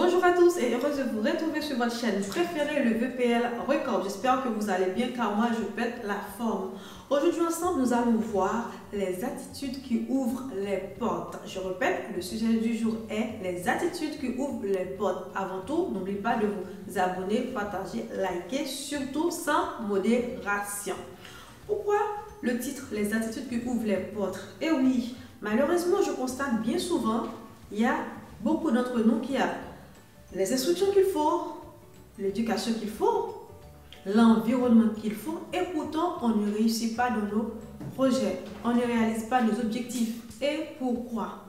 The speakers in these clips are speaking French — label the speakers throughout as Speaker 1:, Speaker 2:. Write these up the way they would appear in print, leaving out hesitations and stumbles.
Speaker 1: Bonjour à tous et heureuse de vous retrouver sur votre chaîne préférée, le VPL Record. J'espère que vous allez bien car moi je pète la forme. Aujourd'hui ensemble, nous allons voir les attitudes qui ouvrent les portes. Je répète, le sujet du jour est les attitudes qui ouvrent les portes. Avant tout, n'oubliez pas de vous abonner, partager, liker, surtout sans modération. Pourquoi le titre les attitudes qui ouvrent les portes? Eh oui, malheureusement, je constate bien souvent, il y a beaucoup d'entre nous qui a les instructions qu'il faut, l'éducation qu'il faut, l'environnement qu'il faut, et pourtant on ne réussit pas dans nos projets, on ne réalise pas nos objectifs. Et pourquoi?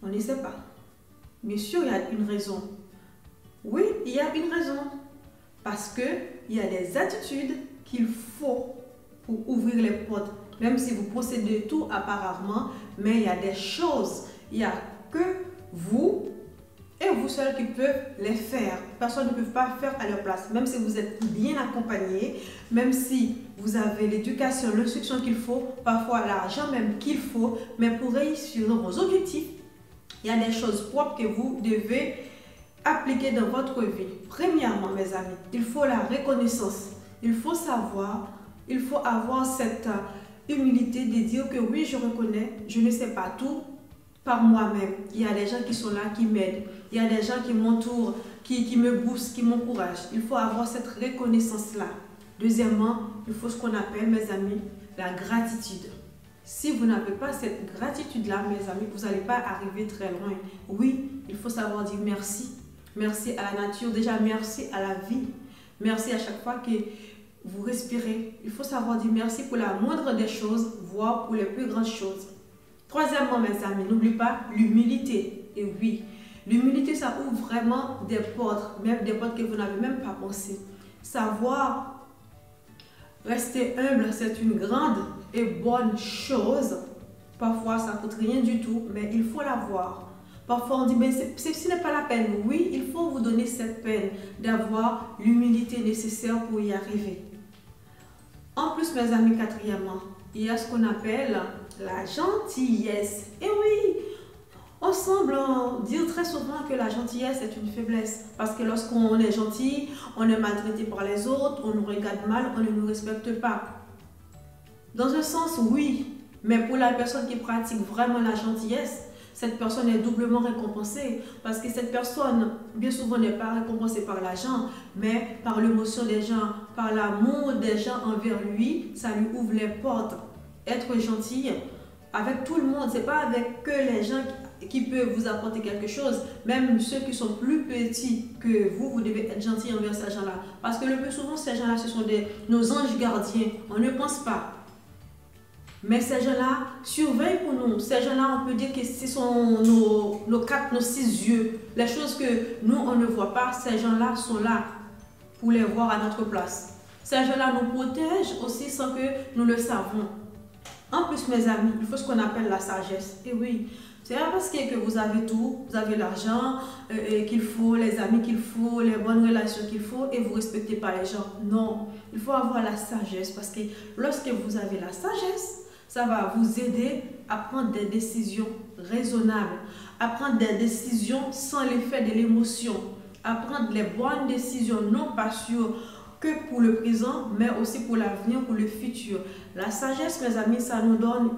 Speaker 1: On ne sait pas. Bien sûr, il y a une raison. Oui, il y a une raison. Parce qu'il y a des attitudes qu'il faut pour ouvrir les portes. Même si vous possédez tout apparemment, mais il y a des choses, il n'y a que vous et vous seuls qui peuvent les faire. Personne ne peut pas faire à leur place. Même si vous êtes bien accompagné, même si vous avez l'éducation, l'instruction qu'il faut, parfois l'argent même qu'il faut, mais pour réussir vos objectifs, il y a des choses propres que vous devez appliquer dans votre vie. Premièrement, mes amis, il faut la reconnaissance. Il faut savoir, il faut avoir cette humilité de dire que oui, je reconnais, je ne sais pas tout par moi-même. Il y a des gens qui sont là, qui m'aident. Il y a des gens qui m'entourent, qui me boostent, qui m'encouragent. Il faut avoir cette reconnaissance-là. Deuxièmement, il faut ce qu'on appelle, mes amis, la gratitude. Si vous n'avez pas cette gratitude-là, mes amis, vous n'allez pas arriver très loin. Oui, il faut savoir dire merci. Merci à la nature, déjà merci à la vie. Merci à chaque fois que vous respirez. Il faut savoir dire merci pour la moindre des choses, voire pour les plus grandes choses. Troisièmement, mes amis, n'oubliez pas l'humilité. Et oui, l'humilité, ça ouvre vraiment des portes, même des portes que vous n'avez même pas pensé. Savoir rester humble, c'est une grande et bonne chose. Parfois, ça ne coûte rien du tout, mais il faut l'avoir. Parfois, on dit, mais ce n'est pas la peine. Oui, il faut vous donner cette peine d'avoir l'humilité nécessaire pour y arriver. En plus, mes amis, quatrièmement, il y a ce qu'on appelle la gentillesse. Et oui, on semble dire très souvent que la gentillesse est une faiblesse. Parce que lorsqu'on est gentil, on est maltraité par les autres, on nous regarde mal, on ne nous respecte pas. Dans un sens, oui. Mais pour la personne qui pratique vraiment la gentillesse, cette personne est doublement récompensée. Parce que cette personne, bien souvent, n'est pas récompensée par l'argent, mais par l'émotion des gens, par l'amour des gens envers lui, ça lui ouvre les portes. Être gentil avec tout le monde, ce n'est pas avec que les gens qui peuvent vous apporter quelque chose, même ceux qui sont plus petits que vous devez être gentil envers ces gens-là. Parce que le plus souvent, ces gens-là, ce sont nos anges gardiens. On ne pense pas. Mais ces gens-là surveillent pour nous. Ces gens-là, on peut dire que ce sont nos 4, nos 6 yeux. Les choses que nous, on ne voit pas, ces gens-là sont là pour les voir à notre place. Ces gens-là nous protègent aussi sans que nous le savons. En plus, mes amis, il faut ce qu'on appelle la sagesse. Et oui, c'est pas parce que vous avez tout, vous avez l'argent qu'il faut, les amis qu'il faut, les bonnes relations qu'il faut et vous ne respectez pas les gens. Non, il faut avoir la sagesse parce que lorsque vous avez la sagesse, ça va vous aider à prendre des décisions raisonnables, à prendre des décisions sans l'effet de l'émotion, à prendre les bonnes décisions, non pas sur que pour le présent, mais aussi pour l'avenir, pour le futur. La sagesse, mes amis, ça nous donne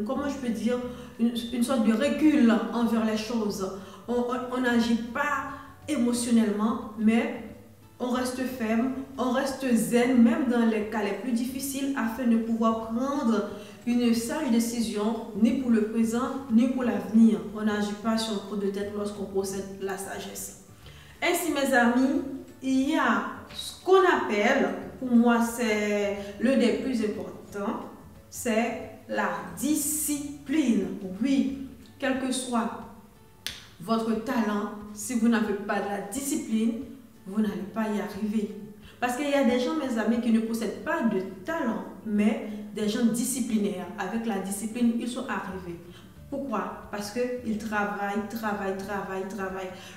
Speaker 1: comment je peux dire, une sorte de recul envers les choses. On n'agit pas émotionnellement, mais on reste ferme, on reste zen, même dans les cas les plus difficiles, afin de pouvoir prendre une sage décision, ni pour le présent, ni pour l'avenir. On n'agit pas sur un coup de tête lorsqu'on possède la sagesse. Ainsi, mes amis, il y a ce qu'on appelle, pour moi c'est l'un des plus importants, c'est la discipline. Oui, quel que soit votre talent, si vous n'avez pas de la discipline, vous n'allez pas y arriver. Parce qu'il y a des gens, mes amis, qui ne possèdent pas de talent, mais des gens disciplinaires. Avec la discipline, ils sont arrivés. Pourquoi? Parce qu'ils travaillent.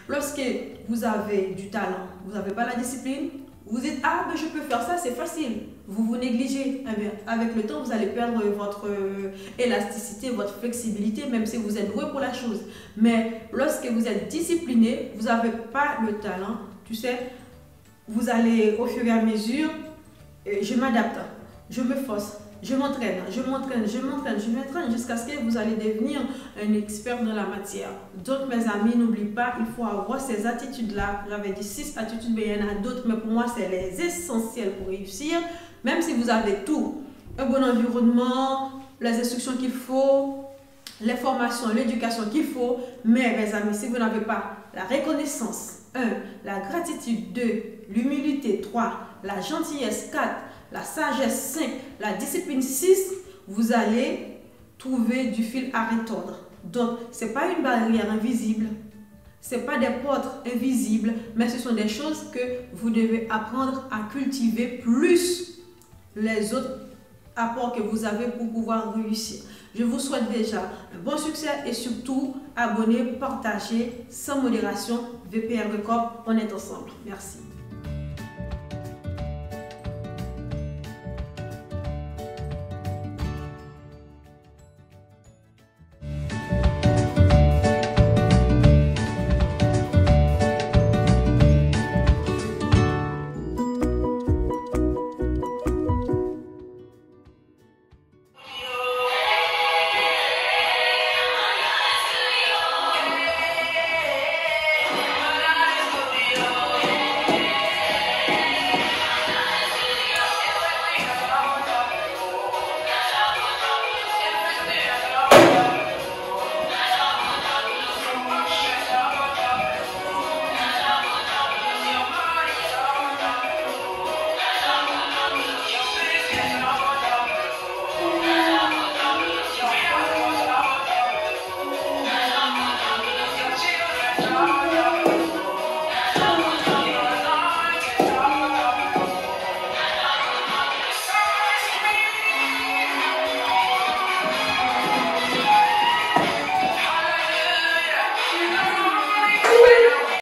Speaker 1: Lorsque vous avez du talent, vous n'avez pas la discipline, Vous dites, ah, ben je peux faire ça, c'est facile. Vous vous négligez. Eh bien, avec le temps, vous allez perdre votre élasticité, votre flexibilité, même si vous êtes doué pour la chose. Mais lorsque vous êtes discipliné, vous n'avez pas le talent, tu sais, vous allez au fur et à mesure, je m'adapte, je me force. Je m'entraîne jusqu'à ce que vous allez devenir un expert dans la matière. Donc, mes amis, n'oubliez pas, il faut avoir ces attitudes-là. J'avais dit 6 attitudes, mais il y en a d'autres, mais pour moi, c'est les essentiels pour réussir. Même si vous avez tout, un bon environnement, les instructions qu'il faut, les formations, l'éducation qu'il faut. Mais, mes amis, si vous n'avez pas la reconnaissance, 1, la gratitude, 2, l'humilité, 3, la gentillesse, 4, la sagesse 5, la discipline 6, vous allez trouver du fil à retordre. Donc, ce n'est pas une barrière invisible, ce n'est pas des portes invisibles, mais ce sont des choses que vous devez apprendre à cultiver plus les autres apports que vous avez pour pouvoir réussir. Je vous souhaite déjà un bon succès et surtout, abonnez, partagez sans modération. VPL Records, on est ensemble. Merci.